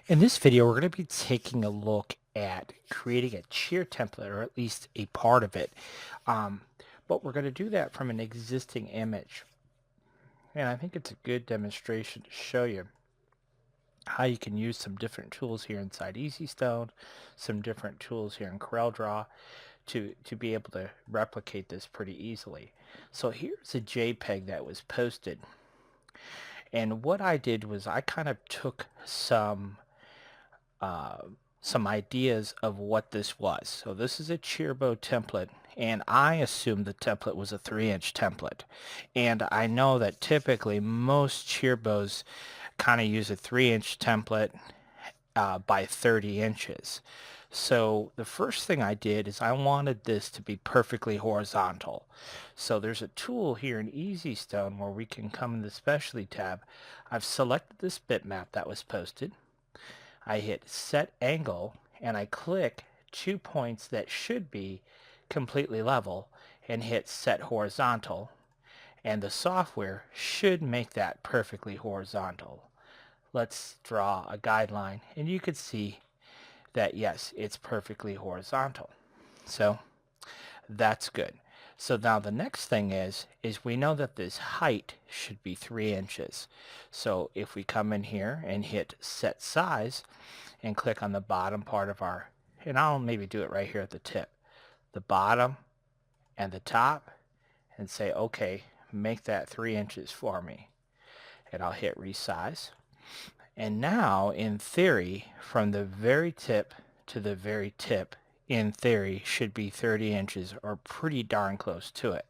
In this video, we're going to be taking a look at creating a cheer template, or at least a part of it. Um, but we're going to do that from an existing image. And I think it's a good demonstration to show you how you can use some different tools here inside EasyStone, some different tools here in CorelDRAW to be able to replicate this pretty easily. So here's a JPEG that was posted. And what I did was I kind of took uh, some ideas of what this was. So this is a cheerbow template, and I assumed the template was a 3-inch template. And I know that typically most cheerbows kind of use a 3-inch template by 30 inches. So the first thing I did is I wanted this to be perfectly horizontal. So there's a tool here in EasyStone where we can come in the Specialty tab. I've selected this bitmap that was posted. I hit set angle and I click 2 points that should be completely level and hit set horizontal, and the software should make that perfectly horizontal. Let's draw a guideline and you can see that yes, it's perfectly horizontal. So that's good. So now the next thing is we know that this height should be 3 inches. So if we come in here and hit set size and click on the bottom part of our, and I'll maybe do it right here at the tip, the bottom and the top, and say, okay, make that 3 inches for me. And I'll hit resize. And now, in theory, from the very tip to the very tip, in theory, should be 30 inches or pretty darn close to it.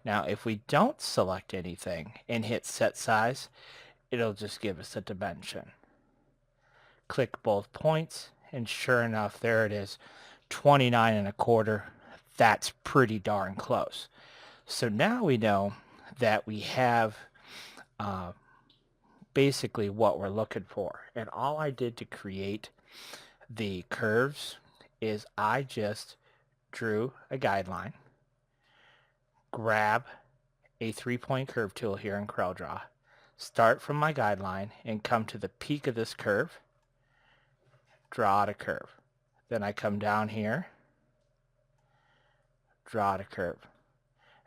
Now, if we don't select anything and hit set size, it'll just give us a dimension. Click both points, and sure enough, there it is, 29 1/4. That's pretty darn close. So now we know that we have uh, basically what we're looking for. And all I did to create the curves is I just drew a guideline, grab a 3-point curve tool here in CorelDRAW, start from my guideline and come to the peak of this curve, draw out a curve. Then I come down here, draw out a curve.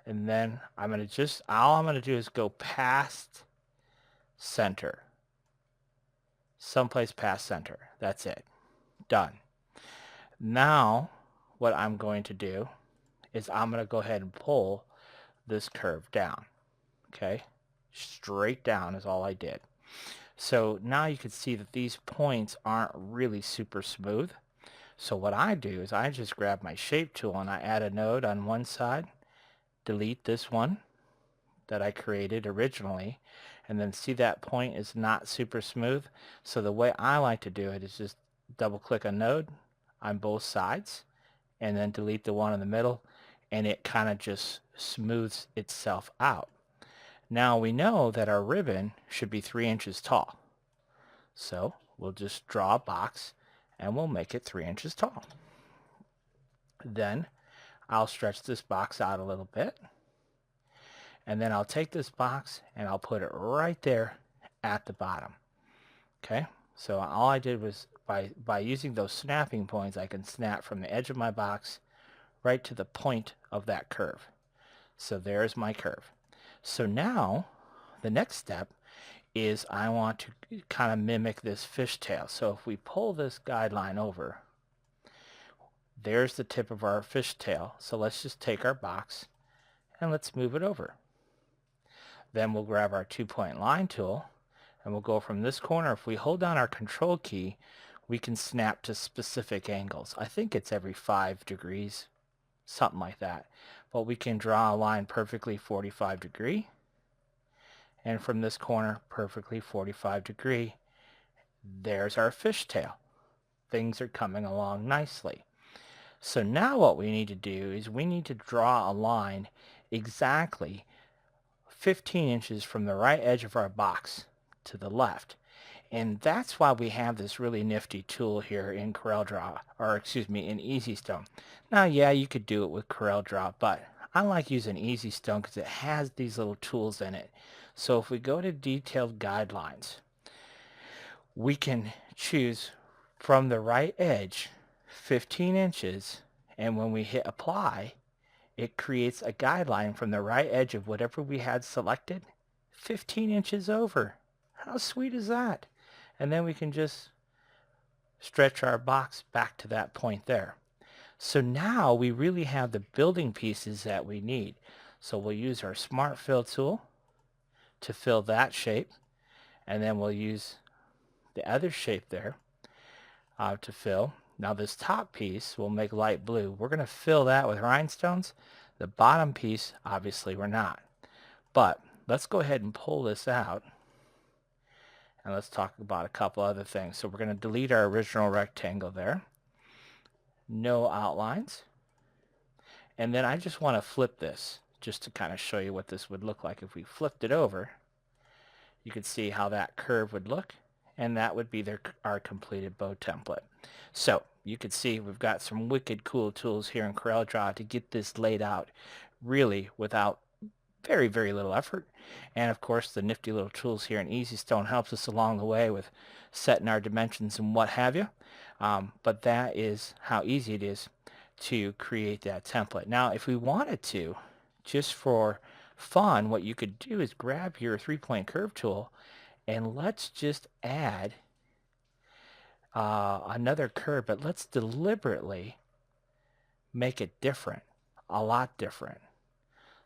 And then I'm going to just, all I'm going to do is go past center. Someplace past center. That's it. Done. Now, what I'm going to do is I'm going to go ahead and pull this curve down. Okay? Straight down is all I did. So now you can see that these points aren't really super smooth. So what I do is I just grab my shape tool and I add a node on one side, delete this one that I created originally, and then see that point is not super smooth. So the way I like to do it is just double click a node on both sides and then delete the one in the middle, and it kind of just smooths itself out. Now we know that our ribbon should be 3 inches tall. So we'll just draw a box and we'll make it 3 inches tall. Then I'll stretch this box out a little bit. And then I'll take this box and I'll put it right there at the bottom. Okay, so all I did was by using those snapping points, I can snap from the edge of my box right to the point of that curve. So there's my curve. So now the next step is I want to kind of mimic this fishtail. So if we pull this guideline over, there's the tip of our fishtail. So let's just take our box and let's move it over. Then we'll grab our 2-point line tool and we'll go from this corner. If we hold down our control key, we can snap to specific angles. I think it's every 5 degrees, something like that. But we can draw a line perfectly 45 degree. And from this corner, perfectly 45 degree. There's our fishtail. Things are coming along nicely. So now what we need to do is we need to draw a line exactly 15 inches from the right edge of our box to the left. And that's why we have this really nifty tool here in CorelDRAW, or excuse me, in EasyStone. Now, yeah, you could do it with CorelDRAW, but I like using EasyStone because it has these little tools in it. So if we go to detailed guidelines, we can choose from the right edge 15 inches, and when we hit apply, it creates a guideline from the right edge of whatever we had selected 15 inches over. How sweet is that? And then we can just stretch our box back to that point there. So now we really have the building pieces that we need. So we'll use our Smart Fill tool to fill that shape, and then we'll use the other shape there to fill. Now this top piece we'll make light blue. We're going to fill that with rhinestones. The bottom piece, obviously, we're not. But let's go ahead and pull this out, and let's talk about a couple other things. So we're going to delete our original rectangle there. No outlines. And then I just want to flip this just to kind of show you what this would look like. If we flipped it over, you could see how that curve would look, and that would be our completed bow template. So you can see we've got some wicked cool tools here in CorelDRAW to get this laid out really without very, very little effort. And of course the nifty little tools here in EasyStone helps us along the way with setting our dimensions and what have you. But that is how easy it is to create that template. Now if we wanted to, just for fun, what you could do is grab your 3-point curve tool and let's just add another curve, but let's deliberately make it different, a lot different.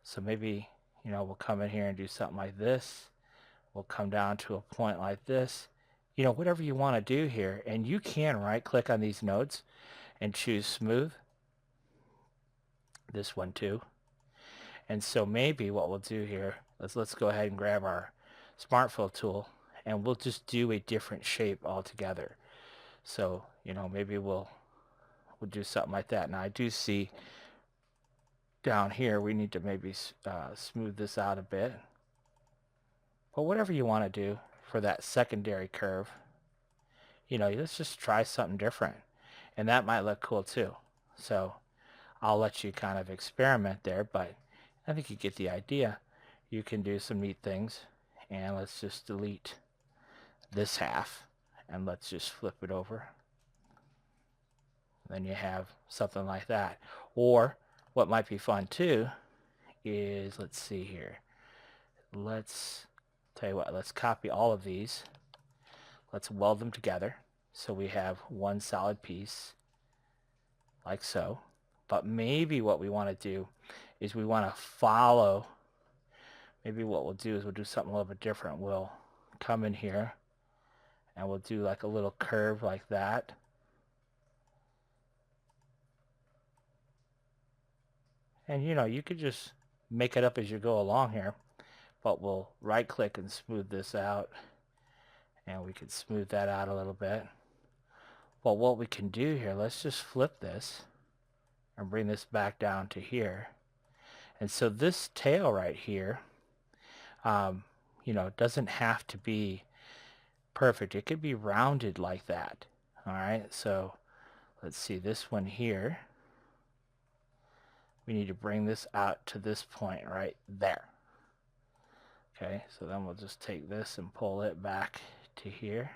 So maybe, you know, we'll come in here and do something like this. We'll come down to a point like this. You know, whatever you want to do here, and you can right click on these nodes and choose smooth. This one too. And so maybe what we'll do here is let's go ahead and grab our Smart Fill tool and we'll just do a different shape altogether. So, you know, maybe we'll do something like that. Now I do see down here we need to maybe smooth this out a bit. But whatever you want to do for that secondary curve, you know, let's just try something different. And that might look cool too. So I'll let you kind of experiment there, but I think you get the idea. You can do some neat things. And let's just delete this half and let's just flip it over. Then you have something like that. Or what might be fun too is, let's see here. Let's tell you what, let's copy all of these. Let's weld them together so we have one solid piece like so. But maybe what we want to do is we want to follow. Maybe what we'll do is we'll do something a little bit different. We'll come in here and we'll do like a little curve like that. And you know, you could just make it up as you go along here, but we'll right click and smooth this out, and we can smooth that out a little bit. Well, what we can do here, let's just flip this and bring this back down to here. And so this tail right here, you know, doesn't have to be perfect. It could be rounded like that. All right, so let's see this one here. We need to bring this out to this point right there. Okay, so then we'll just take this and pull it back to here.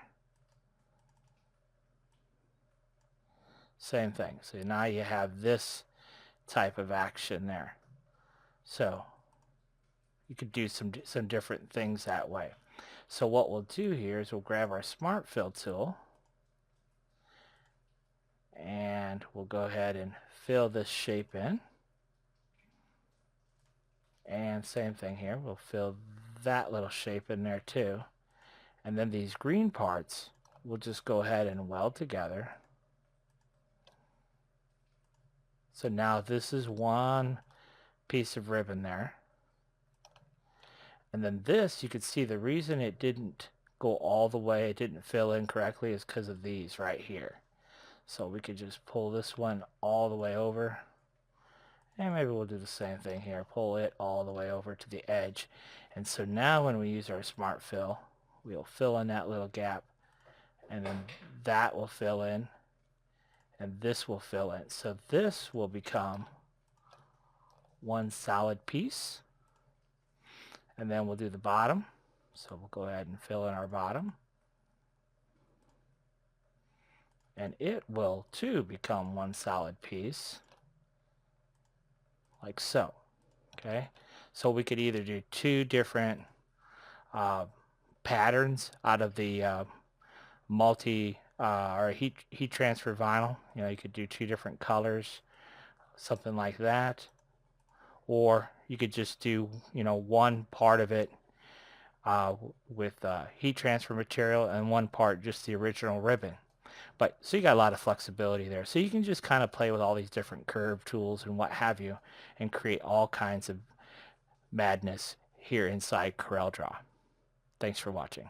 Same thing. So now you have this type of action there. So you could do some different things that way. So what we'll do here is we'll grab our Smart Fill tool and we'll go ahead and fill this shape in. And same thing here, we'll fill that little shape in there too. And then these green parts we'll just go ahead and weld together. So now this is one piece of ribbon there. And then this, you could see the reason it didn't go all the way, it didn't fill in correctly, is because of these right here. So we could just pull this one all the way over. And maybe we'll do the same thing here, pull it all the way over to the edge. And so now when we use our Smart Fill, we'll fill in that little gap, and then that will fill in, and this will fill in. So this will become one solid piece. And then we'll do the bottom. So we'll go ahead and fill in our bottom. and it will too become one solid piece, like so. Okay, so we could either do two different patterns out of the multi or heat transfer vinyl. You know, you could do two different colors, something like that, or you could just do, you know, one part of it with heat transfer material and one part just the original ribbon. But so you got a lot of flexibility there. So you can just kind of play with all these different curve tools and what have you and create all kinds of madness here inside CorelDRAW. Thanks for watching.